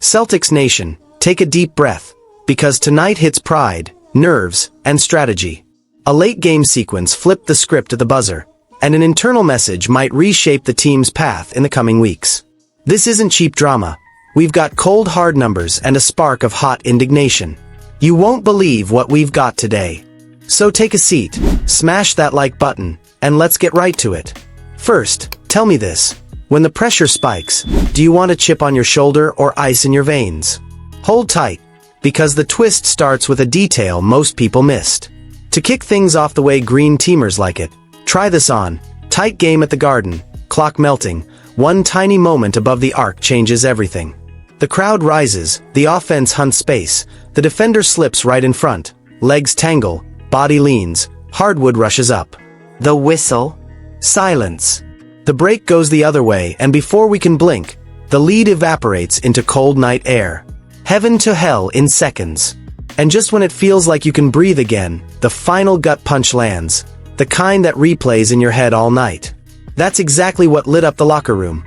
Celtics Nation, take a deep breath, because tonight hits pride, nerves, and strategy. A late-game sequence flipped the script at the buzzer, and an internal message might reshape the team's path in the coming weeks. This isn't cheap drama. We've got cold hard numbers and a spark of hot indignation. You won't believe what we've got today. So take a seat, smash that like button, and let's get right to it. First, tell me this. When the pressure spikes, do you want a chip on your shoulder or ice in your veins? Hold tight, because the twist starts with a detail most people missed. To kick things off the way green teamers like it, try this on. Tight game at the Garden, clock melting, one tiny moment above the arc changes everything. The crowd rises, the offense hunts space, the defender slips right in front, legs tangle, body leans, hardwood rushes up. The whistle. Silence. The break goes the other way, and before we can blink, the lead evaporates into cold night air. Heaven to hell in seconds. And just when it feels like you can breathe again, the final gut punch lands. The kind that replays in your head all night. That's exactly what lit up the locker room.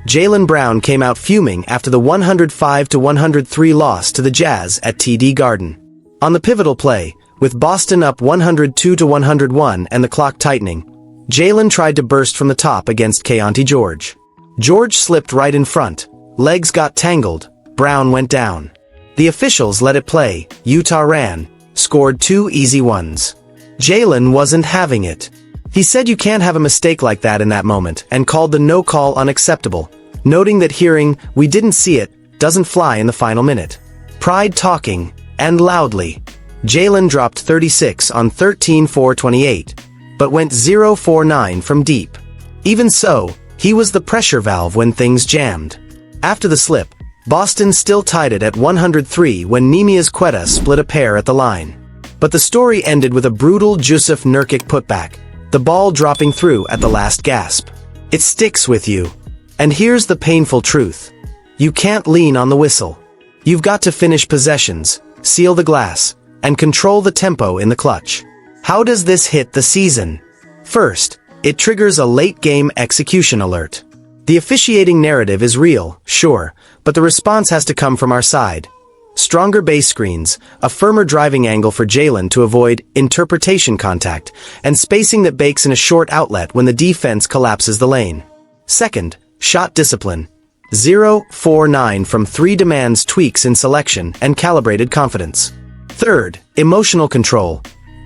Jaylen Brown came out fuming after the 105-103 loss to the Jazz at TD Garden. On the pivotal play, with Boston up 102-101 and the clock tightening, Jaylen tried to burst from the top against Keontae George. George slipped right in front, legs got tangled, Brown went down. The officials let it play, Utah ran, scored 2 easy ones. Jaylen wasn't having it. He said you can't have a mistake like that in that moment and called the no call unacceptable, noting that hearing "we didn't see it" doesn't fly in the final minute. Pride talking, and loudly. Jaylen dropped 36 on 13-4-28, but went 0-for-9 from deep. Even so, he was the pressure valve when things jammed. After the slip, Boston still tied it at 103 when Neemias Queta split a pair at the line. But the story ended with a brutal Jusuf Nurkic putback, the ball dropping through at the last gasp. It sticks with you. And here's the painful truth. You can't lean on the whistle. You've got to finish possessions, seal the glass, and control the tempo in the clutch. How does this hit the season? First, it triggers a late-game execution alert. The officiating narrative is real, sure, but the response has to come from our side. Stronger base screens, a firmer driving angle for Jaylen to avoid interpretation contact, and spacing that bakes in a short outlet when the defense collapses the lane. Second, shot discipline. 0-for-9 from 3 demands tweaks in selection and calibrated confidence. Third, emotional control.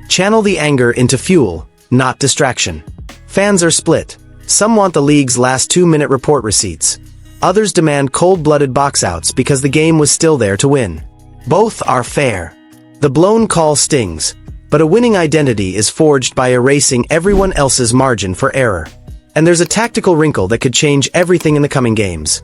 Channel the anger into fuel, not distraction. Fans are split. Some want the league's last 2-minute report receipts. Others demand cold-blooded box-outs because the game was still there to win. Both are fair. The blown call stings, but a winning identity is forged by erasing everyone else's margin for error. And there's a tactical wrinkle that could change everything in the coming games.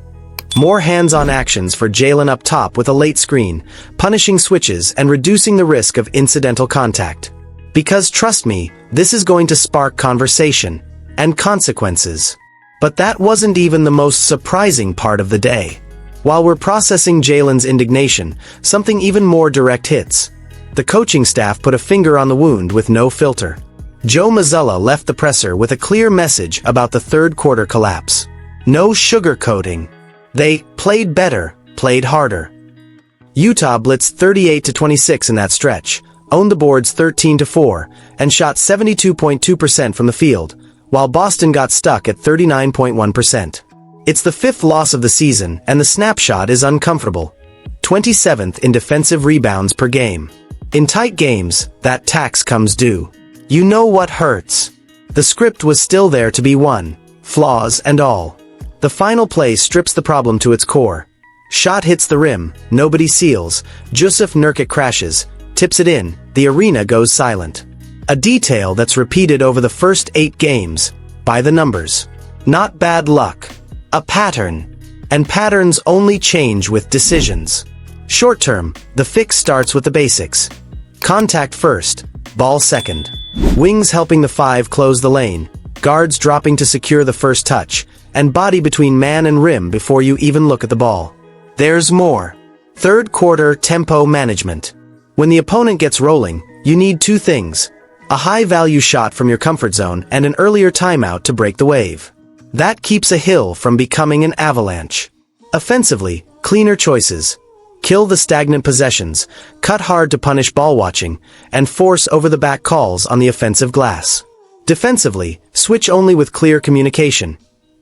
More hands-on actions for Jaylen up top with a late screen, punishing switches and reducing the risk of incidental contact. Because trust me, this is going to spark conversation and consequences. But that wasn't even the most surprising part of the day. While we're processing Jaylen's indignation, something even more direct hits. The coaching staff put a finger on the wound with no filter. Joe Mazzulla left the presser with a clear message about the third quarter collapse. No sugarcoating. They played better, played harder. Utah blitzed 38-26 in that stretch, owned the boards 13-4, and shot 72.2% from the field, while Boston got stuck at 39.1%. It's the 5th loss of the season, and the snapshot is uncomfortable. 27th in defensive rebounds per game. In tight games, that tax comes due. You know what hurts. The script was still there to be won, flaws and all. The final play strips the problem to its core. Shot hits the rim, nobody seals, Jusuf Nurkic crashes, tips it in, the arena goes silent. A detail that's repeated over the first 8 games, by the numbers. Not bad luck. A pattern. And patterns only change with decisions. Short term, the fix starts with the basics. Contact first, ball second. Wings helping the 5 close the lane, guards dropping to secure the first touch, and body between man and rim before you even look at the ball. There's more. Third quarter tempo management. When the opponent gets rolling, you need 2 things. A high-value shot from your comfort zone and an earlier timeout to break the wave. That keeps a hill from becoming an avalanche. Offensively, Cleaner choices. Kill the stagnant possessions, cut hard to punish ball watching, and force over-the-back calls on the offensive glass. Defensively, switch only with clear communication.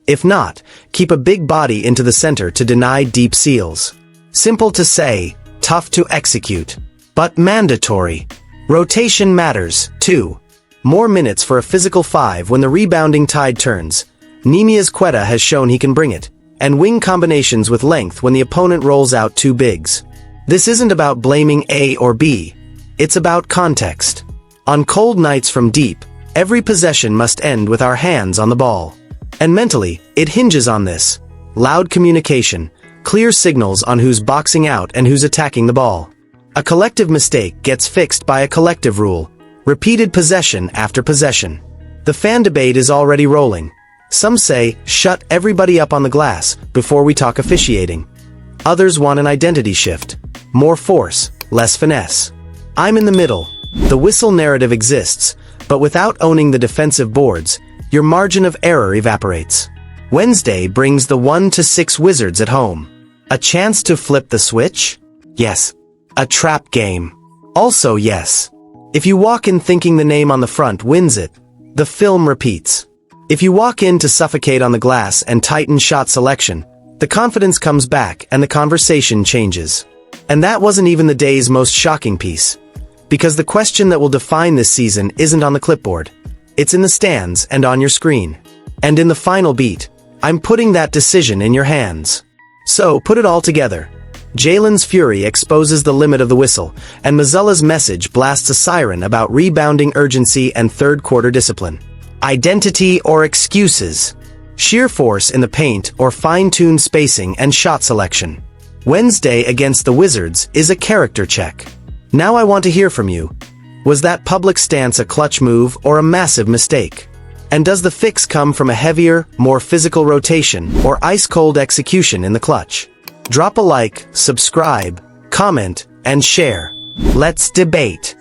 If not, keep a big body into the center to deny deep seals. Simple to say, tough to execute. But mandatory. Rotation matters, too. More minutes for a physical 5 when the rebounding tide turns. Nemias Quetta has shown he can bring it. And wing combinations with length when the opponent rolls out 2 bigs. This isn't about blaming A or B. It's about context. On cold nights from deep, every possession must end with our hands on the ball. And mentally, it hinges on this. Loud communication, clear signals on who's boxing out and who's attacking the ball. A collective mistake gets fixed by a collective rule. Repeated possession after possession. The fan debate is already rolling. Some say, shut everybody up on the glass before we talk officiating. Others want an identity shift. More force, less finesse. I'm in the middle. The whistle narrative exists, but without owning the defensive boards, your margin of error evaporates. Wednesday brings the 1-6 Wizards at home. A chance to flip the switch? Yes. A trap game. Also yes. If you walk in thinking the name on the front wins it, the film repeats. If you walk in to suffocate on the glass and tighten shot selection, the confidence comes back and the conversation changes. And that wasn't even the day's most shocking piece. Because the question that will define this season isn't on the clipboard. It's in the stands and on your screen. And in the final beat, I'm putting that decision in your hands. So, put it all together. Jalen's fury exposes the limit of the whistle, and Mazzulla's message blasts a siren about rebounding urgency and third-quarter discipline. Identity or excuses. Sheer force in the paint or fine-tuned spacing and shot selection. Wednesday against the Wizards is a character check. Now I want to hear from you. Was that public stance a clutch move or a massive mistake? And does the fix come from a heavier, more physical rotation or ice-cold execution in the clutch? Drop a like, subscribe, comment, and share. Let's debate.